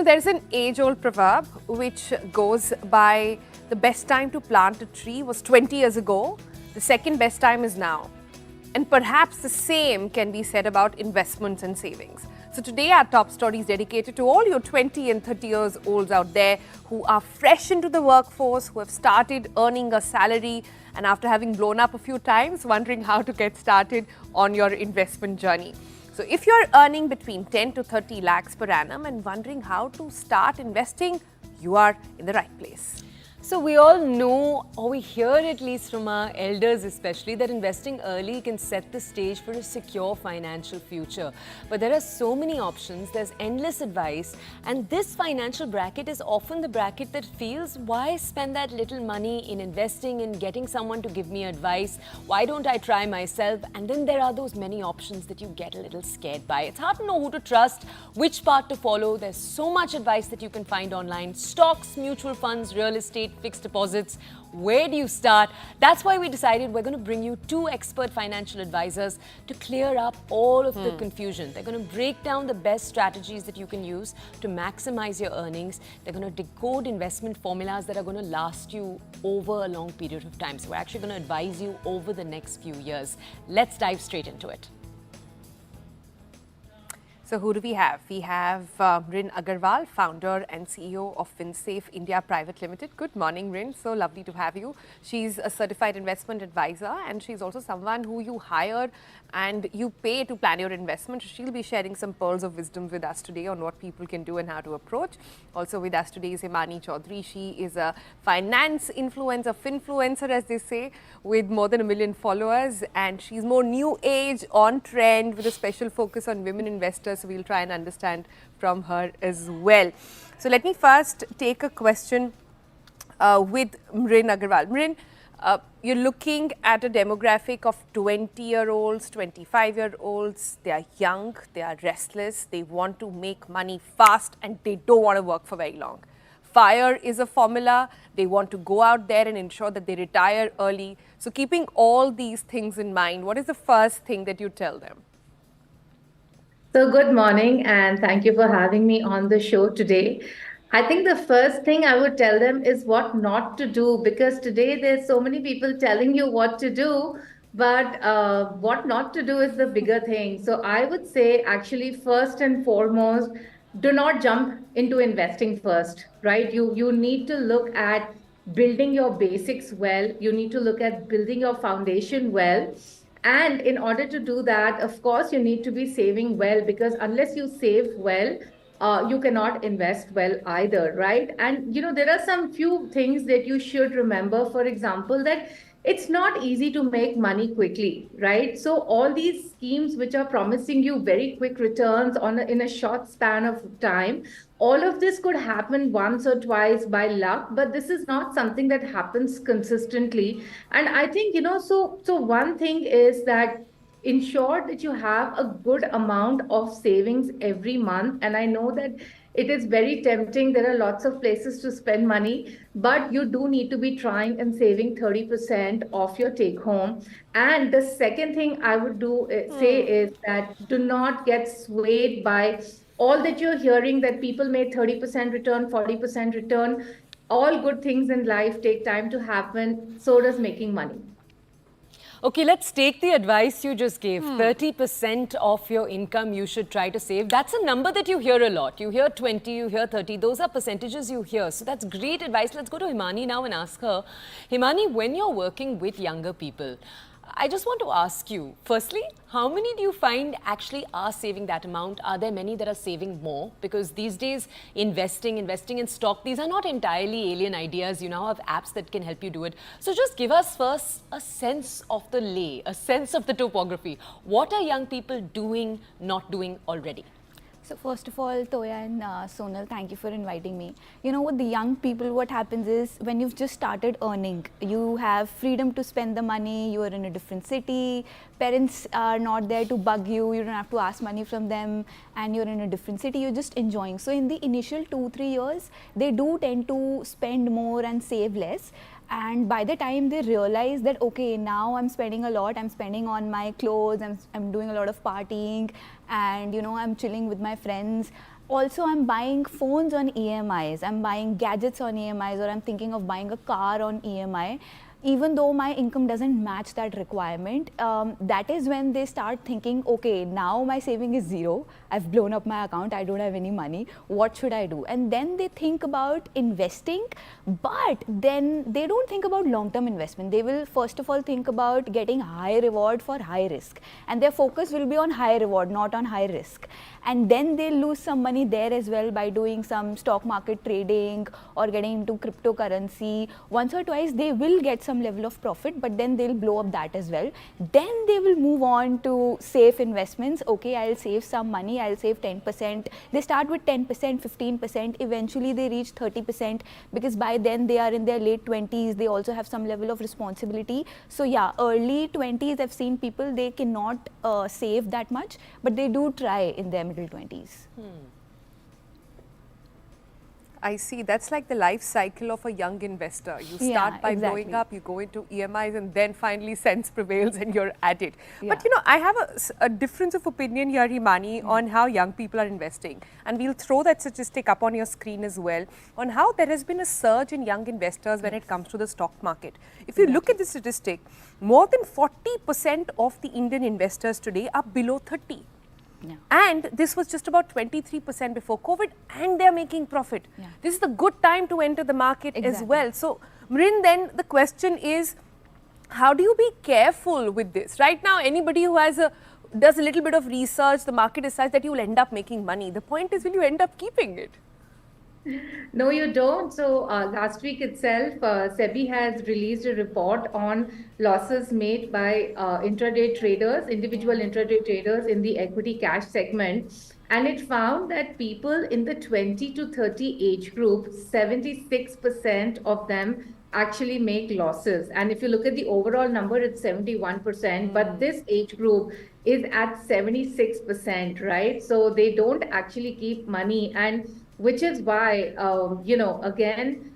There's an age-old proverb which goes by the best time to plant a tree was 20 years ago, the second best time is now. And perhaps the same can be said about investments and savings. So today our top story is dedicated to all your 20 and 30 years olds out there who are fresh into the workforce, who have started earning a salary and after having blown up a few times, wondering how to get started on your investment journey. So if you're earning between 10 to 30 lakhs per annum and wondering how to start investing, you are in the right place. So we all know, or we hear at least from our elders especially, that investing early can set the stage for a secure financial future. But there are so many options, there's endless advice, and this financial bracket is often the bracket that feels, why spend that little money in investing and getting someone to give me advice? Why don't I try myself? And then there are those many options that you get a little scared by. It's hard to know who to trust, which path to follow. There's so much advice that you can find online. Stocks, mutual funds, real estate, fixed deposits. Where do you start? That's why we decided we're going to bring you two expert financial advisors to clear up all of the confusion. They're going to break down the best strategies that you can use to maximize your earnings. They're going to decode investment formulas that are going to last you over a long period of time. So we're actually going to advise you over the next few years. Let's dive straight into it. So who do we have? We have Rin Agarwal, founder and CEO of FinSafe India Private Limited. Good morning, Rin. So lovely to have you. She's a certified investment advisor and she's also someone who you hire and you pay to plan your investment. She'll be sharing some pearls of wisdom with us today on what people can do and how to approach. Also with us today is Himani Chaudhary. She is a finance influencer, finfluencer as they say, with more than 1 million followers, and she's more new age, on trend, with a special focus on women investors. So we'll try and understand from her as well. So let me first take a question with Rin Agarwal. Rin, you're looking at a demographic of 20-year-olds, 25-year-olds. They are young, they are restless, they want to make money fast and they don't want to work for very long. FIRE is a formula. They want to go out there and ensure that they retire early. So keeping all these things in mind, what is the first thing that you tell them? So good morning and thank you for having me on the show today. I think the first thing I would tell them is what not to do, because today there's so many people telling you what to do, but what not to do is the bigger thing. So I would say actually first and foremost, do not jump into investing first, right? You need to look at building your basics well. You need to look at building your foundation well. And in order to do that, of course, you need to be saving well, because unless you save well, you cannot invest well either, right? And there are some few things that you should remember. For example, that it's not easy to make money quickly, right? So all these schemes which are promising you very quick returns in a short span of time, all of this could happen once or twice by luck, but this is not something that happens consistently. And I think, so one thing is that ensure that you have a good amount of savings every month. And I know that it is very tempting. There are lots of places to spend money, but you do need to be trying and saving 30% of your take home. And the second thing I would say is that do not get swayed by all that you're hearing, that people made 30% return, 40% return. All good things in life take time to happen. So does making money. Okay, let's take the advice you just gave. 30% of your income you should try to save. That's a number that you hear a lot. You hear 20, you hear 30. Those are percentages you hear. So that's great advice. Let's go to Himani now and ask her. Himani, when you're working with younger people, I just want to ask you, firstly, how many do you find actually are saving that amount? Are there many that are saving more? Because these days, investing in stock, these are not entirely alien ideas. You now have apps that can help you do it. So just give us first a sense of the lay, a sense of the topography. What are young people doing, not doing already? So first of all, Toya and Sonal, thank you for inviting me. With the young people, what happens is when you've just started earning, you have freedom to spend the money, you are in a different city, parents are not there to bug you, you don't have to ask money from them, and you're in a different city, you're just enjoying. So in the initial 2-3 years, they do tend to spend more and save less. And by the time they realize that, okay, now I'm spending a lot, I'm spending on my clothes, I'm doing a lot of partying, and I'm chilling with my friends, Also, I'm buying phones on EMIs, I'm buying gadgets on EMIs, or I'm thinking of buying a car on EMI. Even though my income doesn't match that requirement, that is when they start thinking, okay, now my saving is zero, I've blown up my account, I don't have any money, what should I do? And then they think about investing, but then they don't think about long-term investment. They will first of all think about getting high reward for high risk, and their focus will be on high reward, not on high risk. And then they'll lose some money there as well by doing some stock market trading or getting into cryptocurrency. Once or twice they will get some level of profit, but then they'll blow up that as well. Then they will move on to safe investments. Okay, I'll save some money, I'll save 10%. They start with 10%, 15%, eventually they reach 30%, because by then they are in their late 20s, they also have some level of responsibility. So yeah, early 20s I've seen people, they cannot save that much, but they do try in their middle 20s. I see. That's like the life cycle of a young investor. You start by exactly. blowing up, you go into EMIs, and then finally sense prevails and you're at it. Yeah. But you know, I have a difference of opinion here, Himani, on how young people are investing. And we'll throw that statistic up on your screen as well, on how there has been a surge in young investors when it comes to the stock market. If you look at the statistic, more than 40% of the Indian investors today are below 30. Yeah. And this was just about 23% before COVID, and they're making profit. Yeah. This is the good time to enter the market as Exactly. well. So, Mrin, then the question is, how do you be careful with this? Right now, anybody who does a little bit of research, the market decides that you will end up making money. The point is, will you end up keeping it? No, you don't. So last week itself, SEBI has released a report on losses made by intraday traders, individual intraday traders in the equity cash segment. And it found that people in the 20 to 30 age group, 76% of them actually make losses. And if you look at the overall number, it's 71%. But this age group is at 76%, right? So they don't actually keep money. And which is why, again,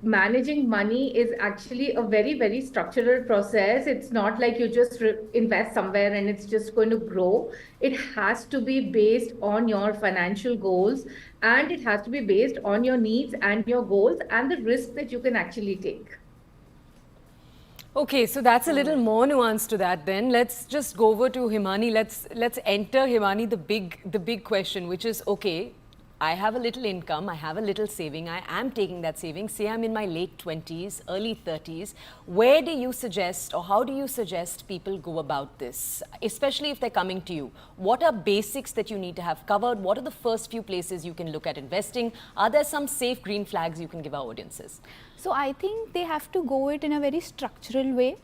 managing money is actually a very, very structural process. It's not like you just invest somewhere and it's just going to grow. It has to be based on your financial goals, and it has to be based on your needs and your goals and the risk that you can actually take. Okay, so that's a little more nuance to that then. Let's just go over to Himani. Let's enter, Himani, the big question, which is, okay, I have a little income, I have a little saving, I am taking that saving, say I'm in my late 20s, early 30s. Where do you suggest, or how do you suggest people go about this, especially if they're coming to you? What are basics that you need to have covered? What are the first few places you can look at investing? Are there some safe green flags you can give our audiences? So I think they have to go it in a very structural way.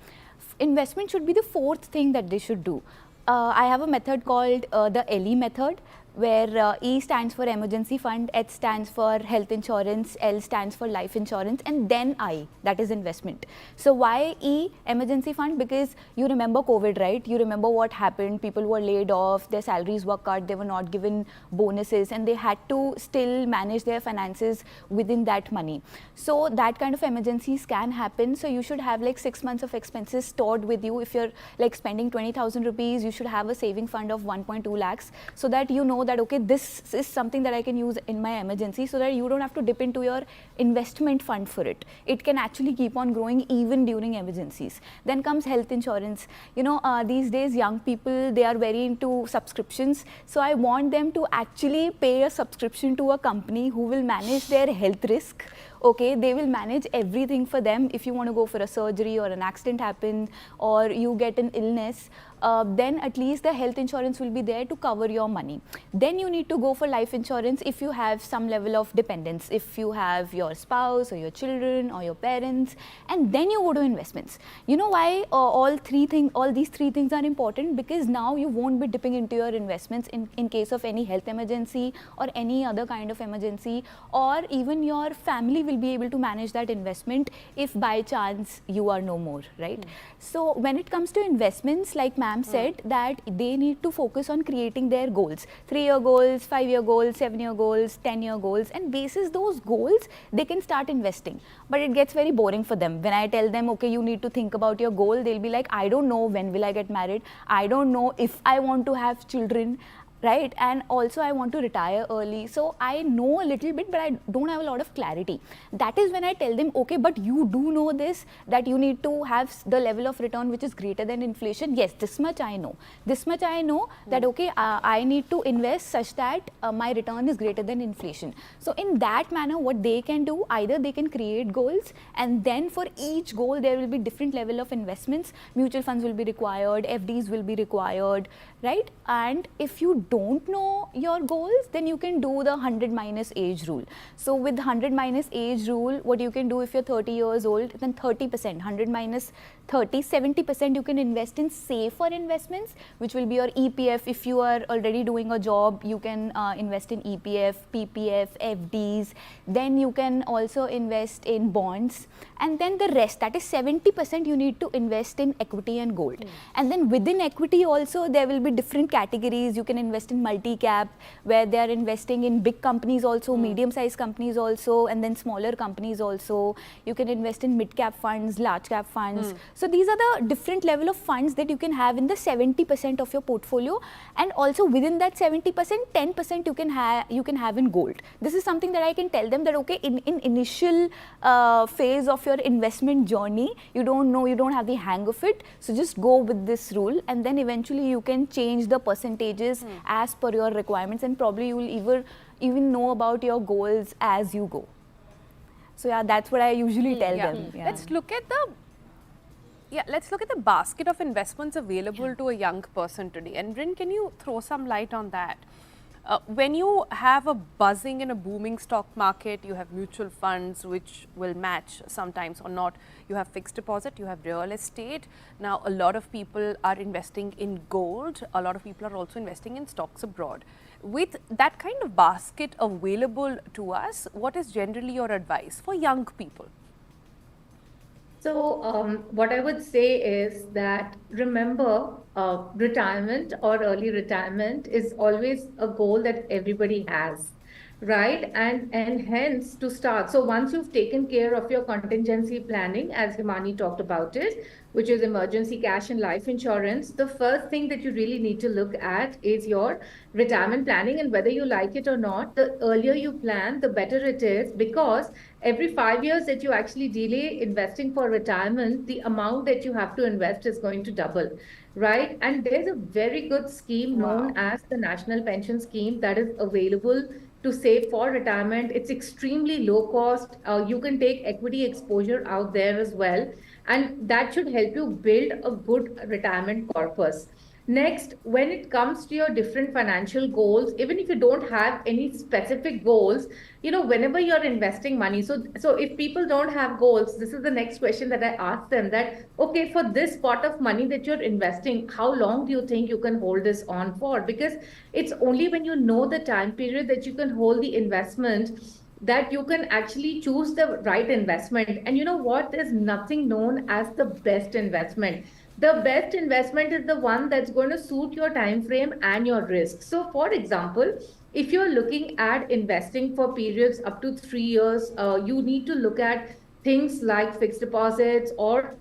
Investment should be the fourth thing that they should do. I have a method called the LE method, where E stands for emergency fund, H stands for health insurance, L stands for life insurance, and then I, that is investment. So why E, emergency fund? Because you remember COVID, right? You remember what happened. People were laid off, their salaries were cut, they were not given bonuses, and they had to still manage their finances within that money. So that kind of emergencies can happen. So you should have like 6 months of expenses stored with you. If you're like spending 20,000 rupees, you should have a saving fund of 1.2 lakhs, so that you know that, okay, this is something that I can use in my emergency, so that you don't have to dip into your investment fund for it. It can actually keep on growing even during emergencies. Then comes health insurance. These days young people, they are very into subscriptions. So I want them to actually pay a subscription to a company who will manage their health risk. Okay, they will manage everything for them. If you want to go for a surgery or an accident happen, or you get an illness, then at least the health insurance will be there to cover your money. Then you need to go for life insurance if you have some level of dependence, if you have your spouse or your children or your parents, and then you go to investments. You know why all these three things are important? Because now you won't be dipping into your investments in case of any health emergency or any other kind of emergency, or even your family will be able to manage that investment if by chance you are no more, right? So when it comes to investments, like ma'am said, that they need to focus on creating their goals, 3-year goals, 5-year goals, 7-year goals, 10-year goals, and basis those goals, they can start investing. But it gets very boring for them. When I tell them, okay, you need to think about your goal, they'll be like, I don't know when will I get married, I don't know if I want to have children. right? And also I want to retire early. So I know a little bit, but I don't have a lot of clarity. That is when I tell them, okay, but you do know this, that you need to have the level of return which is greater than inflation. Yes, this much I know. This much I know that, okay, I need to invest such that my return is greater than inflation. So in that manner, what they can do, either they can create goals, and then for each goal there will be different level of investments. Mutual funds will be required, FDs will be required, right? And if you don't know your goals, then you can do the 100 minus age rule. So with 100 minus age rule, what you can do, if you're 30 years old, then 30%, 100 minus 30, 70% you can invest in safer investments, which will be your EPF. If you are already doing a job, you can invest in EPF, PPF, FDs. Then you can also invest in bonds. And then the rest, that is 70%, you need to invest in equity and gold. And then within equity also, there will be different categories. You can invest in multi-cap, where they are investing in big companies also, medium-sized companies also, and then smaller companies also. You can invest in mid-cap funds, large-cap funds. So these are the different level of funds that you can have in the 70% of your portfolio. And also within that 70%, 10% you can have in gold. This is something that I can tell them that, okay, in initial phase of your investment journey, you don't know, you don't have the hang of it. So just go with this rule, and then eventually you can change the percentages as per your requirements, and probably you will even know about your goals as you go. So yeah, that's what I usually tell them. Yeah. Let's look at the basket of investments available to a young person today. And Rin, can you throw some light on that? When you have a buzzing and a booming stock market, you have mutual funds which will match sometimes or not. You have fixed deposit, you have real estate. Now, a lot of people are investing in gold. A lot of people are also investing in stocks abroad. With that kind of basket available to us, what is generally your advice for young people? So what I would say is that remember, retirement or early retirement is always a goal that everybody has, right? And hence to start. So once you've taken care of your contingency planning, as Himani talked about it, which is emergency cash and life insurance, the first thing that you really need to look at is your retirement planning. And whether you like it or not, the earlier you plan, the better it is, because every 5 years that you actually delay investing for retirement, the amount that you have to invest is going to double, right? And there's a very good scheme known as the National Pension Scheme that is available to save for retirement. It's extremely low cost. You can take equity exposure out there as well. And that should help you build a good retirement corpus. Next, when it comes to your different financial goals, even if you don't have any specific goals, whenever you're investing money, so if people don't have goals, this is the next question that I ask them, that, okay, for this pot of money that you're investing, how long do you think you can hold this on for? Because it's only when you know the time period that you can hold the investment that you can actually choose the right investment. And you know what? There's nothing known as the best investment. The best investment is the one that's going to suit your time frame and your risk. So for example, if you're looking at investing for periods up to 3 years, you need to look at things like fixed deposits or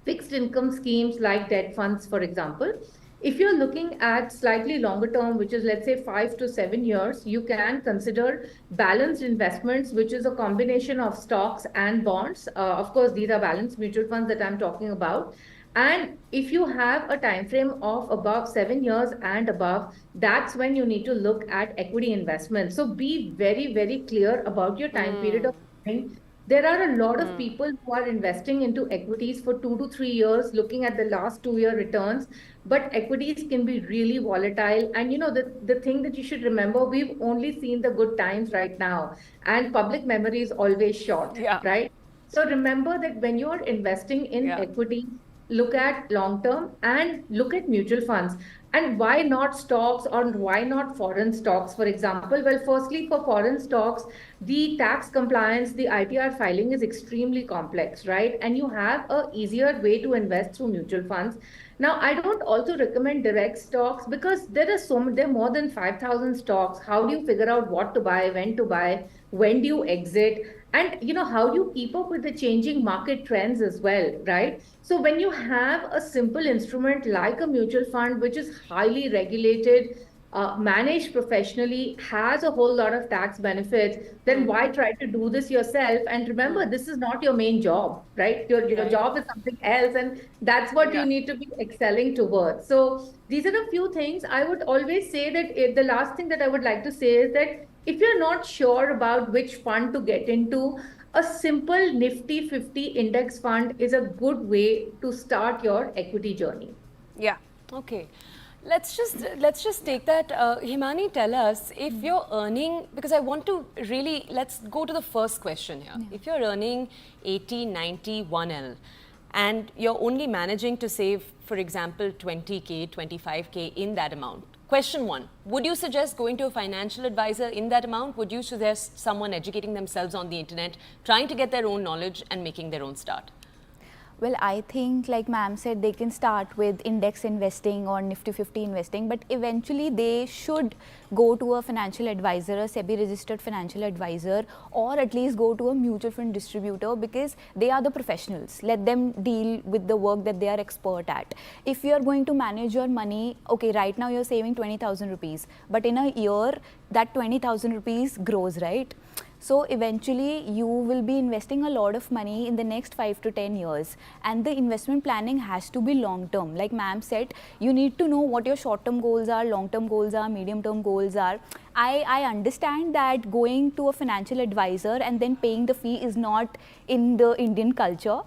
fixed income schemes like debt funds, for example. If you're looking at slightly longer term, which is, let's say, 5 to 7 years, you can consider balanced investments, which is a combination of stocks and bonds. Of course, these are balanced mutual funds that I'm talking about. And if you have a time frame of above 7 years and above, that's when you need to look at equity investments. So be very, very clear about your time period of time. There are a lot of people who are investing into equities for 2 to 3 years, looking at the last 2 year returns. But equities can be really volatile. And the thing that you should remember, we've only seen the good times right now, and public memory is always short, right? So remember that when you're investing in equity, look at long term and look at mutual funds. And why not stocks, or why not foreign stocks, for example? Well, firstly, for foreign stocks, the tax compliance, the ITR filing is extremely complex, right? And you have a easier way to invest through mutual funds. Now, I don't also recommend direct stocks, because there are more than 5,000 stocks. How do you figure out what to buy, when do you exit? And how do you keep up with the changing market trends as well, right? So when you have a simple instrument like a mutual fund, which is highly regulated, managed professionally, has a whole lot of tax benefits, then why try to do this yourself? And remember, this is not your main job, right? Your job is something else, and that's what you Yeah. need to be excelling towards. So these are a few things. I would always say that the last thing that I would like to say is that if you're not sure about which fund to get into, a simple Nifty 50 index fund is a good way to start your equity journey. Yeah. Okay. Let's just take that. Himani, tell us if you're earning, because I want to really, let's go to the first question here. If you're earning 80, 90, 1L and you're only managing to save, for example, 20K, 25K in that amount. Question one, would you suggest going to a financial advisor in that amount? Would you suggest someone educating themselves on the internet, trying to get their own knowledge and making their own start? Well, I think, like ma'am said, they can start with index investing or Nifty 50 investing, but eventually they should go to a financial advisor, a SEBI registered financial advisor, or at least go to a mutual fund distributor, because they are the professionals. Let them deal with the work that they are expert at. If you are going to manage your money, okay, right now you're saving 20,000 rupees, but in a year that 20,000 rupees grows, right? So eventually you will be investing a lot of money in the next 5 to 10 years, and the investment planning has to be long term. Like ma'am said, you need to know what your short term goals are, long term goals are, medium term goals are. I understand that going to a financial advisor and then paying the fee is not in the Indian culture,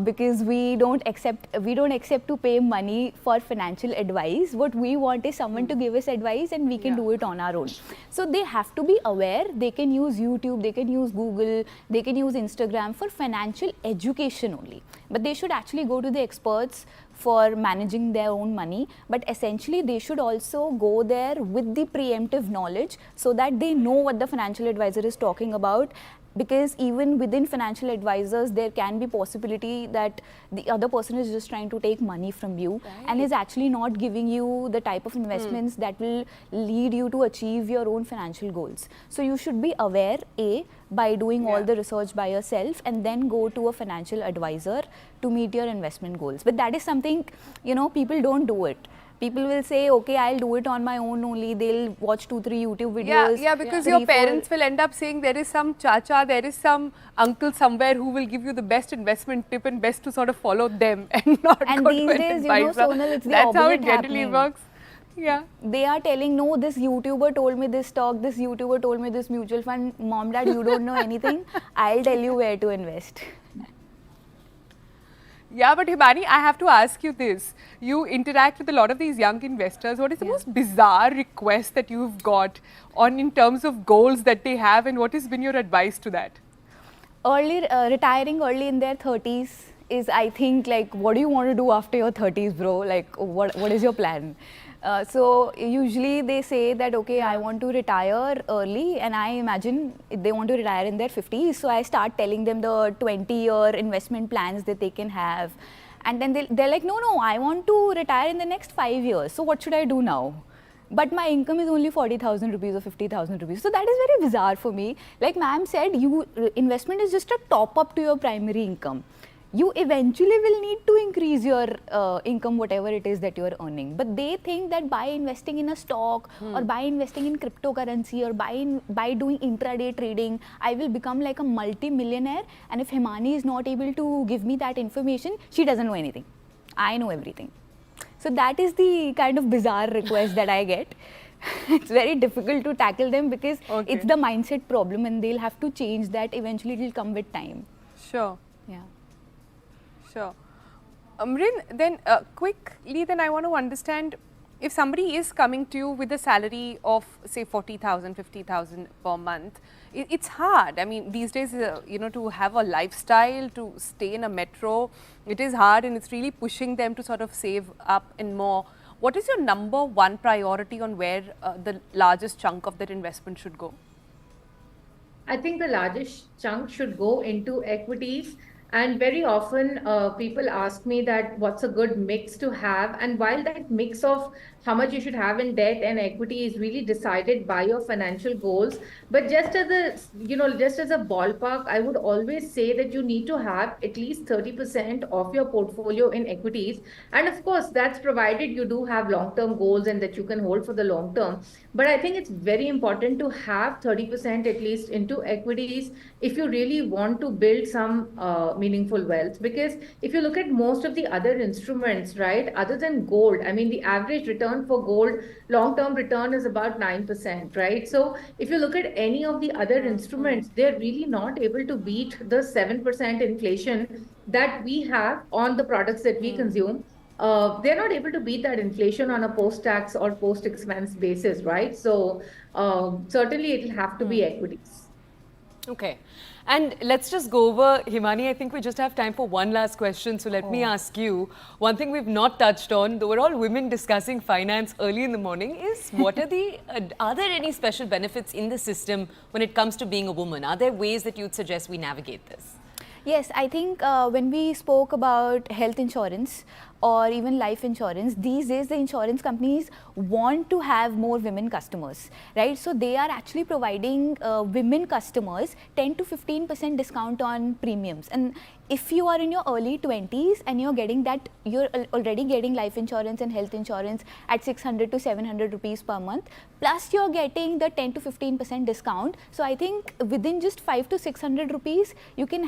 because we don't accept to pay money for financial advice. What we want is someone to give us advice, and we can do it on our own. So they have to be aware. They can use YouTube, they can use Google, they can use Instagram for financial education only, but they should actually go to the experts for managing their own money. But essentially they should also go there with the preemptive knowledge, so that they know what the financial advisor is talking about. Because even within financial advisors, there can be possibility that the other person is just trying to take money from you, and is actually not giving you the type of investments that will lead you to achieve your own financial goals. So you should be aware, A, by doing all the research by yourself, and then go to a financial advisor to meet your investment goals. But that is something, people don't do it. People will say, okay, I'll do it on my own only. They'll watch 2-3 YouTube videos. Yeah, because your parents will end up saying there is some chacha, there is some uncle somewhere who will give you the best investment tip, and best to sort of follow them and not And go these to an days, advisor. Sonal, it's the That's how it opposite generally happening. works. Yeah. They are telling, no, this YouTuber told me this stock, this YouTuber told me this mutual fund. Mom, dad, you don't know anything. I'll tell you where to invest. Yeah, but Himani, I have to ask you this. You interact with a lot of these young investors. What is the most bizarre request that you've got on in terms of goals that they have, and what has been your advice to that? Retiring early in their 30s is, I think, like, what do you want to do after your 30s, bro? Like, what is your plan? So usually they say that, okay, I want to retire early, and I imagine they want to retire in their 50s. So I start telling them the 20-year investment plans that they can have. And then they're like, no, I want to retire in the next 5 years. So what should I do now? But my income is only 40,000 rupees or 50,000 rupees. So that is very bizarre for me. Like ma'am said, investment is just a top up to your primary income. You eventually will need to increase your income, whatever it is that you are earning. But they think that by investing in a stock or by investing in cryptocurrency or by doing intraday trading, I will become like a multi-millionaire. And if Himani is not able to give me that information, she doesn't know anything. I know everything. So that is the kind of bizarre request that I get. It's very difficult to tackle them, because it's the mindset problem, and they'll have to change that. Eventually it will come with time. Sure. Yeah. Sure. Rin, then quickly, then I want to understand, if somebody is coming to you with a salary of say 40,000, 50,000 per month, it's hard. I mean, these days, to have a lifestyle, to stay in a metro, it is hard, and it's really pushing them to sort of save up and more. What is your number one priority on where the largest chunk of that investment should go? I think the largest chunk should go into equities. And very often people ask me that what's a good mix to have. And while that mix of how much you should have in debt and equity is really decided by your financial goals, but just as a, just as a ballpark, I would always say that you need to have at least 30% of your portfolio in equities. And of course, that's provided you do have long-term goals and that you can hold for the long term. But I think it's very important to have 30% at least into equities if you really want to build some meaningful wealth. Because if you look at most of the other instruments, right, other than gold, I mean, the average return for gold, long term return is about 9%, right? So if you look at any of the other instruments, they're really not able to beat the 7% inflation that we have on the products that we consume. They're not able to beat that inflation on a post-tax or post-expense basis, right? So certainly it'll have to be equities. Okay. And let's just go over, Himani, I think we just have time for one last question. So let me ask you, one thing we've not touched on, though we're all women discussing finance early in the morning, is what are are there any special benefits in the system when it comes to being a woman? Are there ways that you'd suggest we navigate this? Yes, I think when we spoke about health insurance or even life insurance, these days the insurance companies want to have more women customers, right? So they are actually providing women customers 10 to 15% discount on premiums. And if you are in your early 20s and you're getting that, you're already getting life insurance and health insurance at 600 to 700 rupees per month, plus you're getting the 10 to 15% discount. So I think within just 5 to 600 rupees, you can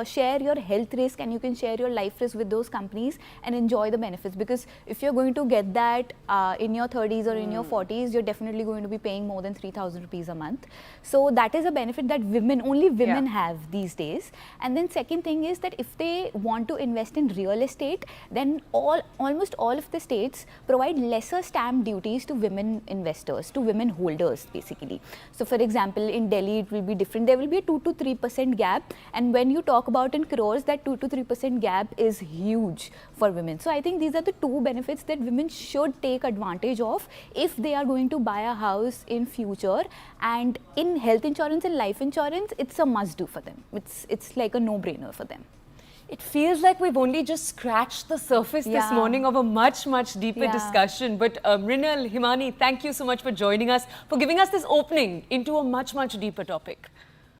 share your health risk and you can share your life risk with those companies and enjoy the benefits. Because if you're going to get that in your 30s or in your 40s, you're definitely going to be paying more than 3,000 rupees a month. So that is a benefit that only women have these days. And then second thing is that if they want to invest in real estate, then almost all of the states provide lesser stamp duties to women investors, to women holders basically. So for example, in Delhi it will be different. There will be a 2 to 3% gap, and when you talk about in crores, that 2 to 3% gap is huge for women. So I think these are the two benefits that women should take advantage of if they are going to buy a house in future. And in health insurance and life insurance, it's a must do for them. It's like a no-brainer for them. It feels like we've only just scratched the surface this morning of a much, much deeper discussion. But Mrinal, Himani, thank you so much for joining us, for giving us this opening into a much, much deeper topic.